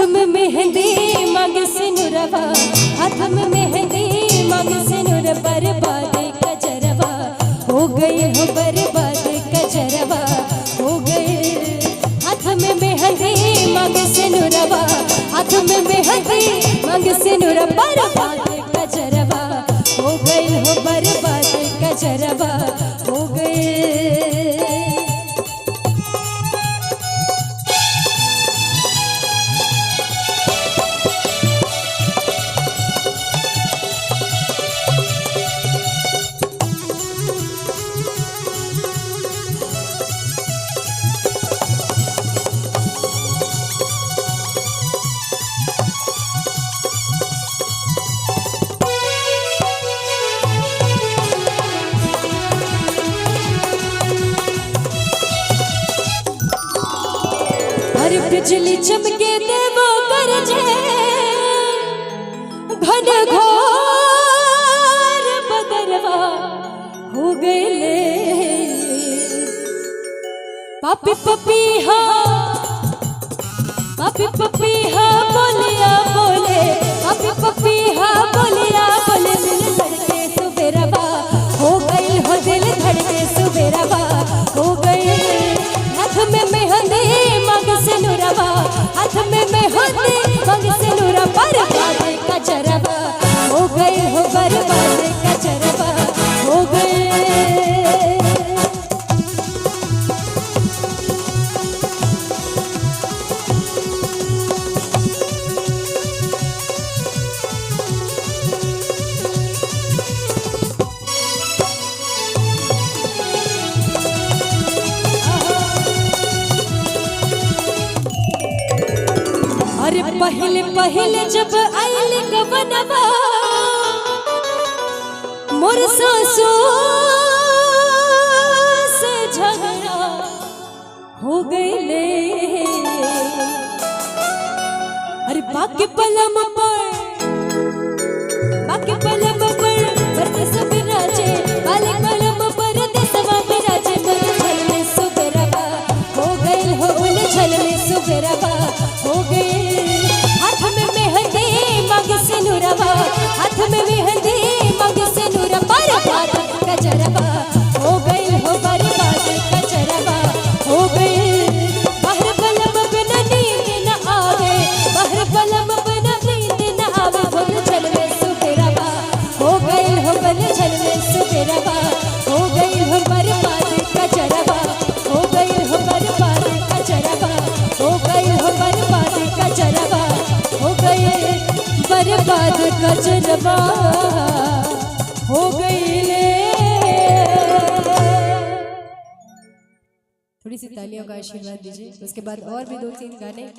में मेहंदी मांग सिनुरवा, हाथ में मेहंदी मांग सिनुर, बर्बाद कजरवा हो गए हो, बर्बाद कजरवा हो गए। हाथ में मेहंदी मांग सिनुरवा, हाथ में मेहंदी मांग सिनुर, बर्बाद कजरवा हो गए हो, बर्बाद कजरवा हो गए। बिजली चमके देवो गरजे, घन घोर बदरवा हो गए। पापी पपीहा, पापी पपीहा बोलिया बोले, पापी पपीहा बोलिया बोले। दिल धड़के सुबेरवा हो गई हो, दिल धड़के सुबेरवा हो गई। हाथ में मेहंदी मांग सिनुरवा, हाथ में मेहंदी मांग सिनुरा, बर्बाद कजरवा हो गए हो, बर्बाद कजरवा हो गए। अरे पहले पहले जब आयल गवनवा, मोर सासू से झगड़ा हो गए। अरे बाकी पलम पर, बाकी पलम पर बरते सब राजे, बाले पलम पर देसवा में राजे। उलझल में सुबेरवा हो गए हो, उलझल में सुबेरवा हो गए। हाथ में मेहंदी मांग सिनुरवा, हाथ में मेहंदी मांग सिनुर, बर्बाद कजरवा हो गए हो, बर्बाद कजरवा हो गए। बाहर बलम बिना नींद न आवे, बाहर बलम बिना नींद न आवे। उलझल में सुबेरवा हो गए हो, उलझल में सुबेरवा हो गए हो, बर्बाद कजरवा हो गए हो, बर्बाद कजरवा हो गए हो, बर्बाद कजरवा हो गए, बर्बाद कजरवा हो गई ले। थोड़ी सी तालियों का आशीर्वाद दीजिए, उसके बाद और भी 2-3 गाने।